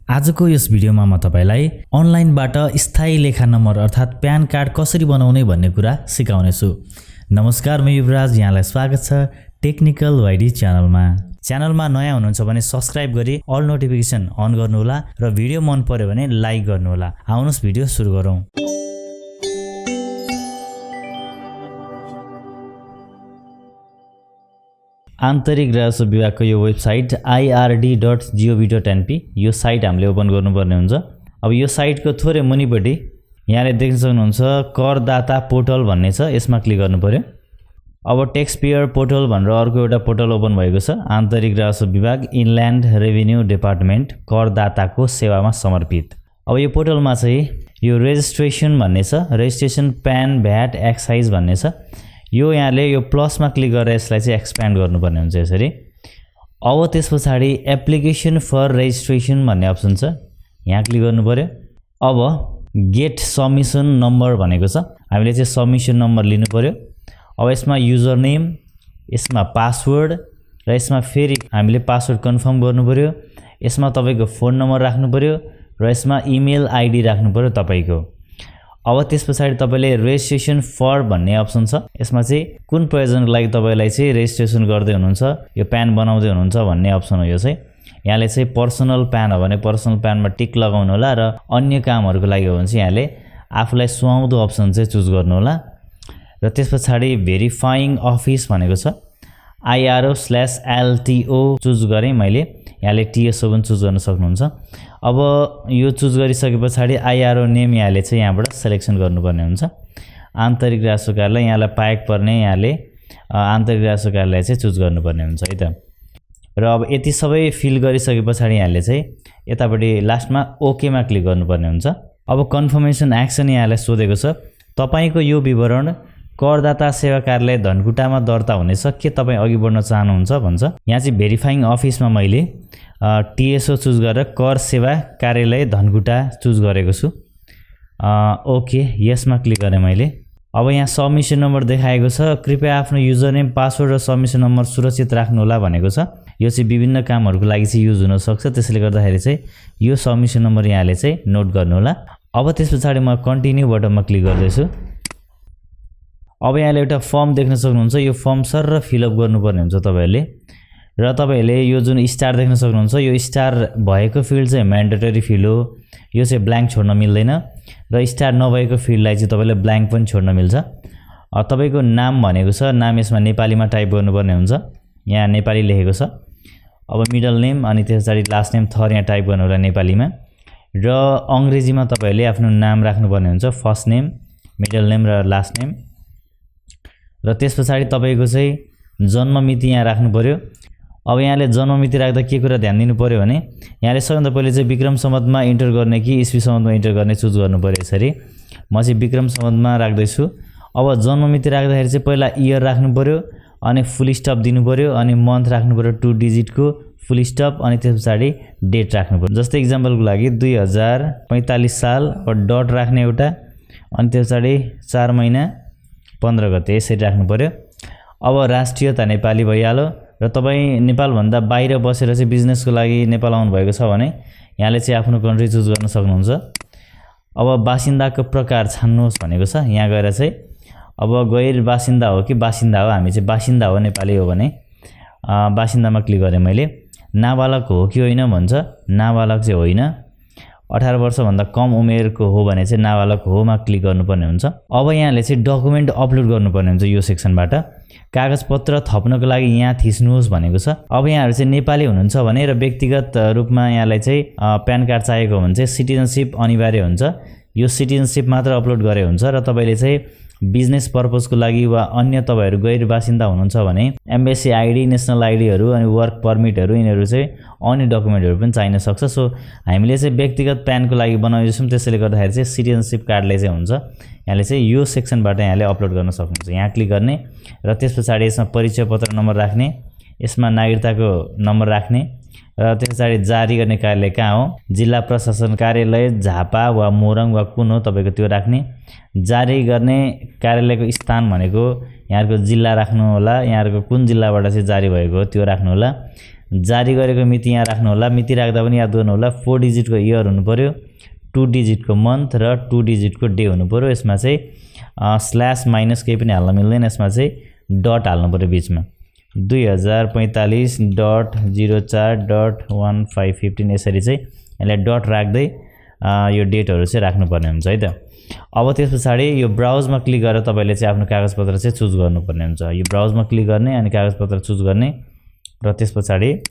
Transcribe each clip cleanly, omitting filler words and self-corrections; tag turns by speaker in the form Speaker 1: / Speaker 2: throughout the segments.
Speaker 1: आजको यस भिडियोमा म तपाईलाई अनलाइनबाट स्थायी लेखा नम्बर अर्थात प्यान कार्ड कसरी बनाउने भन्ने कुरा सिकाउने छु। नमस्कार, म युवराज, यहाँलाई स्वागत छ टेक्निकल वाइडी च्यानलमा। च्यानलमा नयाँ हुनुहुन्छ भने सब्स्क्राइब गरी अल नोटिफिकेसन अन गर्नुहोला र भिडियो मन पर्यो भने लाइक गर्नुहोला। आउनुहोस् भिडियो सुरु गरौँ। आन्तरिक राजस्व विभागको यो वेबसाइट ird.gov.np यो साइट हामीले ओपन गर्नुपर्ने हुन्छ। अब यो साइटको थोरै मुनिपट्टि यहाँले देख्न सक्नुहुन्छ करदाता पोर्टल भन्ने छ, यसमा क्लिक गर्नु पर्यो। अब ट्याक्स पेयर पोर्टल भनेर अर्को एउटा पोर्टल ओपन भएको छ, आन्तरिक राजस्व विभाग इनल्यान्ड रेभिन्यू डिपार्टमेन्ट करदाताको सेवामा समर्पित। अब यो पोर्टलमा चाहिँ यो रेजिस्ट्रेसन भन्ने छ, रेजिस्ट्रेसन प्यान भ्याट एक्साइज भन्ने छ। यो यहाँले यो प्लसमा क्लिक गरेर यसलाई चाहिँ एक्सप्यान्ड गर्नुपर्ने हुन्छ यसरी। अब त्यसपछि एप्लिकेसन फर रेजिस्ट्रेसन भन्ने अप्सन छ, यहाँ क्लिक गर्नु पर्यो। अब गेट सबमिसन नम्बर भनेको छ, हामीले चाहिँ सबमिसन नम्बर लिनु पर्यो। अब यसमा युजर नेम, यसमा पासवर्ड र यसमा फेरि हामीले पासवर्ड कन्फर्म गर्नु पर्यो। यसमा तपाईको फोन नम्बर राख्नु पर्यो र यसमा इमेल आइडी राख्नु पर्यो तपाईको। अब त्यसपछि तपाईले रेजिस्ट्रेसन फर भन्ने अप्सन छ, यसमा चाहिँ कुन प्रयोजनको लागि तपाईलाई चाहिँ रेजिस्ट्रेसन गर्दै हुनुहुन्छ, यो प्यान बनाउँदै हुनुहुन्छ भन्ने अप्सन हो। यो चाहिँ यहाँले चाहिँ पर्सनल प्यान हो भने पर्सनल प्यानमा टिक लगाउनु होला र अन्य कामहरुको लागि हो भने चाहिँ यहाँले आफुलाई सुहाउँदो अप्सन चाहिँ चुज गर्नु होला। र त्यसपछि भेरिफाइङ अफिस भनेको छ, IRO/LTO चुज गरे मैले, यहाँले TSO पनि चुज गर्न सक्नुहुन्छ। अब यो चुज गरिसकेपछि IRO नेम यहाँले चाहिँ यहाँबाट सिलेक्सन गर्नुपर्ने हुन्छ। आन्तरिक राजस्व कार्यालय यहाँलाई पाएक पर्ने यहाँले आन्तरिक राजस्व कार्यालय चाहिँ चुज गर्नुपर्ने हुन्छ है त। र अब यति सबै फिल गरिसकेपछि यहाँले चाहिँ यतापट्टि लास्टमा ओके मा क्लिक गर्नुपर्ने हुन्छ। अब कन्फर्मेसन एक्सन यहाँलाई सोधेको छ, तपाईको यो विवरण करदाता सेवा कार्यालय धनकुटामा दर्ता हुनेछ, के तपाई अघि बढ्न चाहनुहुन्छ भन्छ। यहाँ चाहिँ भेरिफाइङ अफिसमा मैले TSO चुज गरेर कर सेवा कार्यालय धनकुटा चुज गरेको छु। ओके यसमा क्लिक गरेँ मैले। अब यहाँ सबमिसन नम्बर देखाएको छ, कृपया आफ्नो युजर नेम पासवर्ड र सबमिसन नम्बर सुरक्षित राख्नु होला भनेको छ। यो चाहिँ विभिन्न कामहरुको लागि चाहिँ युज हुन सक्छ, त्यसैले गर्दाखेरि चाहिँ यो सबमिसन नम्बर यहाँले चाहिँ नोट गर्नु होला। अब त्यसपछि म कन्टिन्यू बटनमा क्लिक गर्दैछु। अब यहाँले एउटा फर्म देख्न सक्नुहुन्छ, यो फर्म सर फिलअप गर्नुपर्ने हुन्छ तपाईहरुले। र तपाईहरुले यो जुन स्टार देख्न सक्नुहुन्छ, यो स्टार भएको फिल्ड चाहिँ म्यान्डेटरी फिल्ड हो, यो चाहिँ ब्ल्याङ्क छोड्न मिल्दैन। र स्टार नभएको फिल्डलाई चाहिँ तपाईले ब्ल्याङ्क पनि छोड्न मिल्छ। तपाईको नाम भनेको छ, नाम यसमा नेपालीमा टाइप गर्नुपर्ने हुन्छ, यहाँ नेपाली लेखेको छ। अब मिडल नेम अनि त्यसपछि लास्ट नेम थर यहाँ टाइप गर्नु होला नेपालीमा। र अंग्रेजीमा तपाईहरुले आफ्नो नाम राख्नुपर्ने हुन्छ, फर्स्ट नेम, मिडल नेम र लास्ट नेम। र त्यसपछि तपाईको चाहिँ जन्म मिति यहाँ राख्नु पर्यो। अब यहाँले जन्म मिति राख्दा के कुरा ध्यान दिनु पर्यो भने यहाँले सबैभन्दा पहिले चाहिँ विक्रम सम्वतमा इन्टर गर्ने कि ईस्वी सम्वतमा इन्टर गर्ने चुज गर्नु पर्यो यसरी। म चाहिँ विक्रम सम्वतमा राख्दै छु। अब जन्म मिति राख्दाखेरि चाहिँ पहिला इयर राख्नु पर्यो अनि फुल स्टप दिनु पर्यो अनि मन्थ राख्नु पर्यो 2 डिजिटको फुल स्टप अनि त्यसपछि डेट राख्नु पर्यो। जस्तै एक्जाम्पलको लागि 2045 साल अब डट राख्ने एउटा अनि त्यसपछि 4 महिना 15 गते यसरी राख्नु पर्यो। अब राष्ट्रियता नेपाली भइहाल्यो। र तपाई नेपाल भन्दा बाहिर बसेर चाहिँ बिजनेसको लागि नेपाल आउनु भएको छ भने यहाँले चाहिँ आफ्नो कन्ट्री चुज गर्न सक्नुहुन्छ। अब बासिन्दाको प्रकार छान्नुहोस् भनेको छ, यहाँ गएर चाहिँ अब गैर बासिन्दा हो कि बासिन्दा हो, हामी चाहिँ बासिन्दा हो नेपाली हो भने बासिन्दामा क्लिक गरेँ मैले। नाबालक हो कि होइन भन्छ, नाबालक चाहिँ होइन। 18 वर्षभन्दा कम उमेरको हो भने चाहिँ नाबालक होमा क्लिक गर्नुपर्ने हुन्छ। अब यहाँले चाहिँ डकुमेन्ट अपलोड गर्नुपर्ने हुन्छ यो सेक्सनबाट। कागजपत्र थप्नको लागि यहाँ थिच्नुहोस् भनेको छ। अब यहाँहरु चाहिँ नेपाली हुनुहुन्छ भने र व्यक्तिगत रूपमा यहाँलाई चाहिँ प्यान कार्ड चाहिएको हो भने चाहिँ सिटिजनशिप अनिवार्य हुन्छ। यो सिटिजनशिप मात्र अपलोड गरे हुन्छ। र तपाईले चाहिँ बिजनेस पर्पजको लागि वा अन्य तपाईहरु गैर बासिन्दा हुनुहुन्छ भने एम्बेसी आइडी, नेशनल आइडीहरु अनि वर्क परमिटहरु यिनीहरु चाहिँ अन्य डकुमेन्टहरु पनि चाहिन सक्छ। सो हामीले चाहिँ व्यक्तिगत प्यानको लागि बनाउँदैछौं, त्यसैले गर्दाखेरि चाहिँ सिटिजनशिप कार्डले चाहिँ हुन्छ। यहाँले चाहिँ यो सेक्सनबाट यहाँले अपलोड गर्न सक्नुहुन्छ। यहाँ क्लिक गर्ने र त्यसपछि यसमा परिचय पत्र नम्बर राख्ने, यसमा नागरिकताको नम्बर राख्ने र त्यसपछि जारी गर्ने कार्यालय कहाँ हो, जिल्ला प्रशासन कार्यालय झापा वा मोरङ वा कुन हो तपाईको त्यो राख्ने। जारी गर्ने कार्यालयको स्थान भनेको यहाँहरुको जिल्ला राख्नु होला, यहाँहरुको कुन जिल्लाबाट चाहिँ जारी भएको हो त्यो राख्नु होला। जारी गरेको मिति यहाँ राख्नु होला। मिति राख्दा पनि याद गर्नु होला 4 डिजिटको इयर हुनु पर्यो, 2 डिजिटको मन्थ र 2 डिजिटको डे हुनु पर्यो। यसमा चाहिँ स्ल्यास माइनस केही पनि हाल्न मिल्दैन, यसमा चाहिँ डट हाल्नु पर्यो बीचमा। 2045.04.1515 यसरी चाहिँ यसलाई डट राख्दै यो डेटहरु चाहिँ राख्नुपर्ने हुन्छ है त। अब त्यसपछि यो ब्राउजमा क्लिक गरेर तपाईले चाहिँ आफ्नो कागजपत्र चाहिँ चुज गर्नुपर्ने हुन्छ। यो ब्राउजमा क्लिक गर्ने अनि कागजपत्र चुज गर्ने र त्यसपछि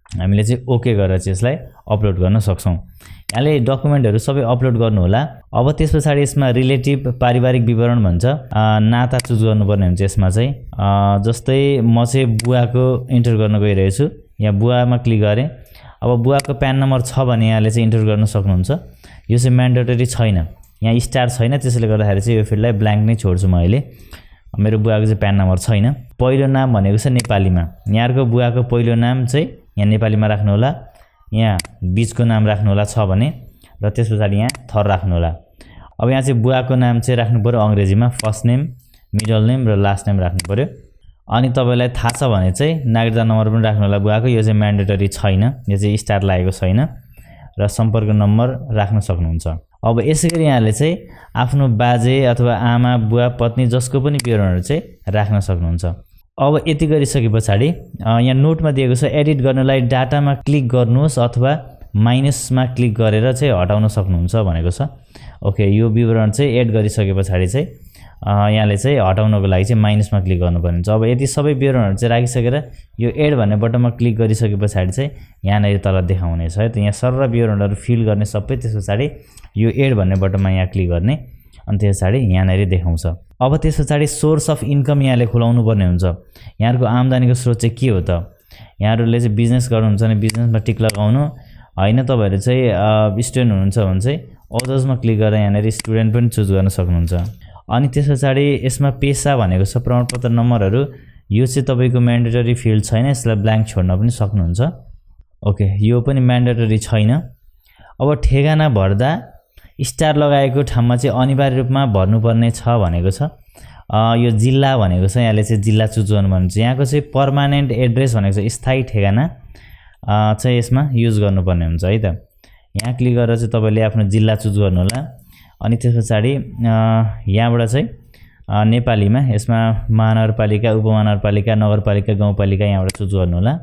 Speaker 1: हामीले चाहिँ ओके गरेर चाहिँ यसलाई अपलोड गर्न सक्छौं। यहाँले डकुमेन्टहरु सबै अपलोड गर्नु होला। अब त्यसपछि यसमा रिलेटिभ पारिवारिक विवरण भन्छ, नाता चुज गर्नुपर्ने हुन्छ। यसमा चाहिँ जस्तै म चाहिँ बुवाको इन्टर गर्न गइरहेछु, यहाँ बुवामा क्लिक गरे। अब बुवाको प्यान नम्बर छ भने यहाँले चाहिँ इन्टर गर्न सक्नुहुन्छ। यो चाहिँ म्यान्डेटरी छैन, यहाँ स्टार छैन, त्यसैले गर्दाखेरि चाहिँ यो फिल्डलाई ब्ल्याङ्क नै छोड्छु म अहिले। मेरो बुवाको चाहिँ प्यान नम्बर छैन। पहिलो नाम भनेको छ नेपालीमा, यहाँको बुवाको पहिलो नाम चाहिँ यहाँ नेपालीमा राख्नु होला। यहाँ बीचको नाम राख्नु होला छ भने, र त्यसपछि यहाँ थर राख्नु होला। अब यहाँ चाहिँ बुवाको नाम चाहिँ राख्नु पर्यो अंग्रेजीमा, फर्स्ट नेम, मिडल नेम र लास्ट नेम राख्नु पर्यो। अनि तपाईलाई थाहा छ भने चाहिँ नागरिकता नम्बर पनि राख्नु होला बुवाको। यो चाहिँ म्यान्डेटरी छैन, यो चाहिँ स्टार लागेको छैन, र सम्पर्क नम्बर राख्न सक्नुहुन्छ। अब यसैगरी यहाँले चाहिँ आफ्नो बाजे अथवा आमा, बुवा, पत्नी जसको पनि विवरणहरु चाहिँ राख्न सक्नुहुन्छ। अब यति गरिसकेपछि यहाँ नोटमा दिएको छ एडिट गर्नलाई डाटामा क्लिक गर्नुहोस् अथवा माइनसमा क्लिक गरेर चाहिँ हटाउन सक्नुहुन्छ भनेको छ। ओके, यो विवरण चाहिँ एड गरिसकेपछि चाहिँ यहाँले चाहिँ हटाउनको लागि चाहिँ माइनसमा क्लिक गर्नुपर्ने हुन्छ। अब यति सबै विवरणहरु चाहिँ राखिसकेर यो एड भन्ने बटनमा क्लिक गरिसकेपछि चाहिँ यहाँनेर तल देखाउनेछ है त। यहाँ सरर विवरणहरु फिल गर्ने सबै, त्यसपछि यो एड भन्ने बटनमा यहाँ क्लिक गर्ने अनि त्यसपछि यहाँनेर देखाउँछ। अब त्यसपछि सोर्स अफ इन्कम यहाँले खुलाउनु पर्ने हुन्छ। यहाँहरुको आम्दानीको स्रोत चाहिँ के हो त? यहाँहरुले चाहिँ बिजनेस गर्नुहुन्छ भने बिजनेसमा टिक लगाउनु, हैन तपाईहरु चाहिँ स्टुडेन्ट हुनुहुन्छ भने चाहिँ अदर्समा क्लिक गरेर यहाँनेर स्टुडेन्ट पनि चुज गर्न सक्नुहुन्छ। अनि त्यसपछि यसमा पेशा भनेको छ, प्रमाणपत्र नम्बरहरु, यो चाहिँ तपाईको म्यान्डेटरी फिल्ड छैन, यसलाई ब्ल्याङ्क छोड्न पनि सक्नुहुन्छ। ओके, यो पनि म्यान्डेटरी छैन। अब ठेगाना भर्दा स्टार लगाएको ठाउँमा चाहिँ अनिवार्य रूपमा भर्नुपर्ने छ भनेको छ। यो जिल्ला भनेको छ, यहाँले चाहिँ जिल्ला चुज गर्नुपर्ने हुन्छ। यहाँको चाहिँ पर्मानेन्ट एड्रेस भनेको छ, स्थायी ठेगाना चाहिँ यसमा युज गर्नुपर्ने हुन्छ है त। यहाँ क्लिक गरेर चाहिँ तपाईले आफ्नो जिल्ला चुज गर्नु होला। अनि त्यसपछि यहाँबाट चाहिँ नेपालीमा यसमा महानगरपालिका, उपमहानगरपालिका, नगरपालिका, गाउँपालिका यहाँबाट चुज गर्नु होला।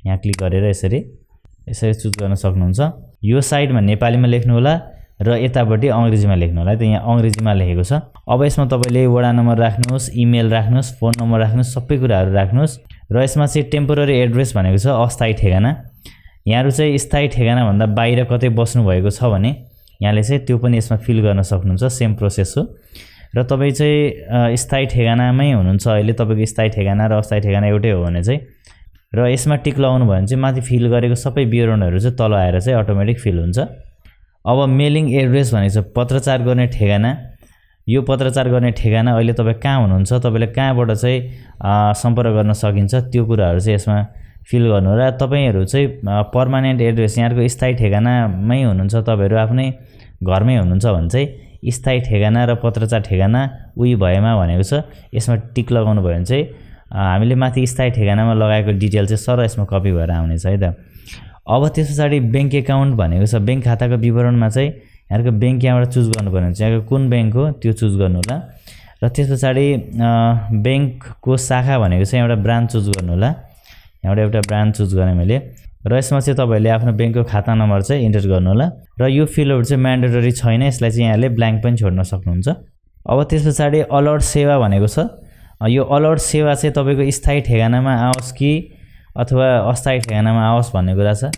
Speaker 1: यहाँ क्लिक गरेर यसरी चुज गर्न सक्नुहुन्छ। यो साइडमा नेपालीमा लेख्नु होला र यतापट्टि अंग्रेजीमा लेख्नु होला। त यहाँ अंग्रेजीमा लेखेको छ। अब यसमा तपाईले वडा नम्बर राख्नुहोस्, इमेल राख्नुहोस्, फोन नम्बर राख्नुहोस्, सबै कुराहरु राख्नुहोस्। र यसमा चाहिँ टेम्पोररी एड्रेस भनेको छ, अस्थायी ठेगाना। यहाँहरु चाहिँ स्थायी ठेगाना भन्दा बाहिर कतै बस्नु भएको छ भने यहाँले चाहिँ त्यो पनि यसमा फिल गर्न सक्नुहुन्छ। सेम प्रोसेस हो। र तपाई चाहिँ स्थायी ठेगानामै हुनुहुन्छ अहिले, तपाईको स्थायी ठेगाना र अस्थायी ठेगाना एउटै हो भने चाहिँ र यसमा टिक लगाउनु भयो भने चाहिँ माथि फिल गरेको सबै विवरणहरु चाहिँ तल आएर चाहिँ अटोमेटिक फिल हुन्छ। अब मेलिङ एड्रेस भनेको छ पत्रचार गर्ने ठेगाना। यो पत्रचार गर्ने ठेगाना अहिले तपाई कहाँ हुनुहुन्छ, तपाईले कहाँबाट चाहिँ सम्पर्क गर्न सकिन्छ, त्यो कुराहरु चाहिँ यसमा फिल गर्नु र तपाईहरु चाहिँ पर्मानेन्ट एड्रेस यहाँको स्थायी ठेगानामै हुनुहुन्छ, तपाईहरु आफ्नै घरमै हुनुहुन्छ भने चाहिँ स्थायी ठेगाना र पत्रचार ठेगाना उही भएमा भनेको छ। यसमा टिक लगाउनु भयो भने चाहिँ हामीले माथि स्थायी ठेगानामा लगाएको डिटेल चाहिँ सर यसमा कपी भएर आउनेछ है त। अब त्यसपछि बैंक एकाउन्ट भनेको छ, बैंक खाताको विवरणमा चाहिँ यहाँको बैंक यहाँबाट चुज गर्नुपर्ने हुन्छ। यहाँको कुन बैंक हो त्यो चुज गर्नु होला। र त्यसपछि बैंकको शाखा भनेको चाहिँ एउटा ब्रान्च चुज गर्नु होला। यहाँबाट एउटा ब्रान्च चुज गरेँ मैले। र यसमा चाहिँ तपाईले आफ्नो बैंकको खाता नम्बर चाहिँ इन्टर गर्नु होला। र यो फिल्डहरु चाहिँ म्यान्डेटरी छैन, यसलाई चाहिँ यहाँले ब्ल्याङ्क पनि छोड्न सक्नुहुन्छ। अब त्यसपछि अलर्ट सेवा भनेको छ। यो अलर्ट सेवा चाहिँ तपाईको स्थायी ठेगानामा आओस् कि अथवा अस्थायी ठेगानामा आओस् भन्ने कुरा छ।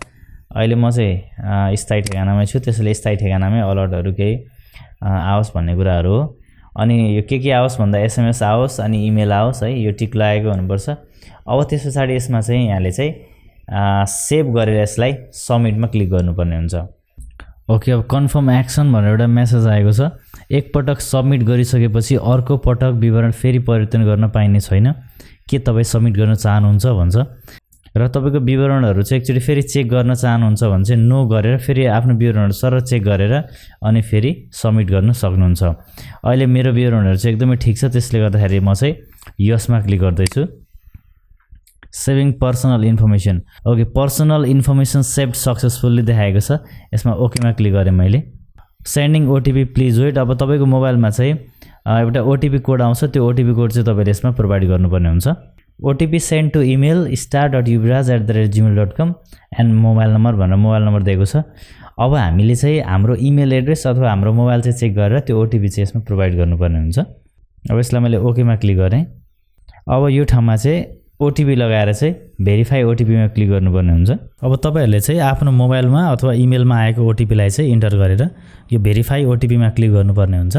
Speaker 1: अहिले म चाहिँ स्थायी ठेगानामै छु, त्यसैले स्थायी ठेगानामै अलर्टहरु केही आओस् भन्ने कुराहरु हो। अनि यो के आओस् भन्दा एसएमएस आओस् अनि इमेल आओस् है, यो टिक लागेको हुनुपर्छ। अब त्यसपछि यसमा चाहिँ यहाँले चाहिँ सेभ गरेर यसलाई सबमिटमा क्लिक गर्नुपर्ने हुन्छ। ओके, अब कन्फर्म एक्सन भनेर एउटा मेसेज आएको छ। एक पटक सबमिट गरिसकेपछि अर्को पटक विवरण फेरि परिवर्तन गर्न पाइने छैन, के तपाई सबमिट गर्न चाहनुहुन्छ भन्छ। र तपाईको विवरणहरु चाहिँ एकचोटी फेरि चेक गर्न चाहनुहुन्छ भने चाहिँ नो गरेर फेरि आफ्नो विवरणहरु सरल चेक गरेर अनि फेरि सबमिट गर्न सक्नुहुन्छ। अहिले मेरो विवरणहरु चाहिँ एकदमै ठीक छ, त्यसले गर्दाखेरि म चाहिँ यसमा क्लिक गर्दै छु। Saving personal information. Okay, personal information save successfully देखाएको छ। यसमा ओकेमा क्लिक गरेँ मैले। Sending OTP please wait. अब तपाईँको मोबाइलमा चाहिँ एउटा ओटिपी कोड आउँछ, त्यो ओटिपी कोड चाहिँ तपाईँले यसमा प्रोभाइड गर्नुपर्ने हुन्छ। OTP send to email star.yuvraj@gmail.com and mobile number भनेर मोबाइल नम्बर दिएको छ। अब हामीले चाहिँ हाम्रो इमेल एड्रेस अथवा हाम्रो मोबाइल चाहिँ चेक गरेर त्यो ओटिपी चाहिँ यसमा प्रोभाइड गर्नुपर्ने हुन्छ। अब यसलाई मैले ओकेमा क्लिक गरेँ। अब यो ठाउँमा चाहिँ ओटिपी लगाएर चाहिँ भेरिफाई ओटिपीमा क्लिक गर्नुपर्ने हुन्छ। अब तपाईहरूले चाहिँ आफ्नो मोबाइलमा अथवा इमेलमा आएको ओटिपीलाई चाहिँ इन्टर गरेर यो भेरिफाई ओटिपीमा क्लिक गर्नुपर्ने हुन्छ।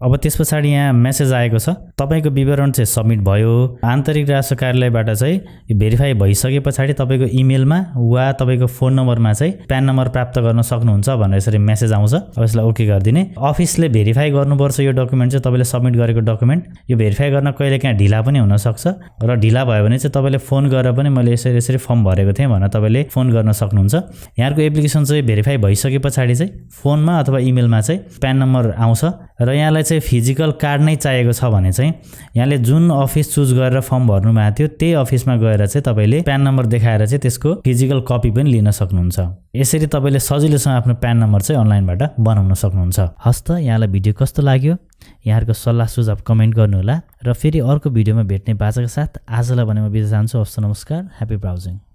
Speaker 1: अब त्यसपछि यहाँ मेसेज आएको छ, तपाईको विवरण चाहिँ सबमिट भयो। आन्तरिक राजस्व कार्यालयबाट चाहिँ यो भेरिफाई भइसकेपछि तपाईको इमेलमा वा तपाईको फोन नम्बरमा चाहिँ प्यान नम्बर प्राप्त गर्न सक्नुहुन्छ भनेर यसरी मेसेज आउँछ। अब यसलाई ओके गरिदिने। अफिसले भेरिफाई गर्नुपर्छ यो डकुमेन्ट चाहिँ तपाईले सबमिट गरेको डकुमेन्ट। यो भेरिफाई गर्न कहिलेकाहीँ ढिला पनि हुन सक्छ र ढिला भयो भने चाहिँ तपाईले फोन गरेर पनि मैले यसरी फर्म भरेको थिएँ भनेर तपाईले फोन गर्न सक्नुहुन्छ। यहाँको एप्लिकेसन चाहिँ भेरिफाई भइसकेपछि चाहिँ फोनमा अथवा इमेलमा चाहिँ प्यान नम्बर आउँछ र यहाँलाई चाहिँ फिजिकल कार्ड नै चाहिएको छ भने चाहिँ यहाँले जुन अफिस चुज गरेर फर्म भर्नु भएको थियो त्यही अफिसमा गएर चाहिँ तपाईले प्यान नम्बर देखाएर चाहिँ त्यसको फिजिकल कपी पनि लिन सक्नुहुन्छ। यसरी तपाईले सजिलोसँग आफ्नो प्यान नम्बर चाहिँ अनलाइनबाट बनाउन सक्नुहुन्छ। हस्त यहाँलाई भिडियो कस्तो लाग्यो यहाँहरुको सल्लाह सुझाव कमेन्ट गर्नुहोला र फेरि अर्को भिडियोमा भेट्ने बाचाका साथ आजलाई भने म बिदा चाहन्छु। हस्त नमस्कार, ह्यापी ब्राउजिङ।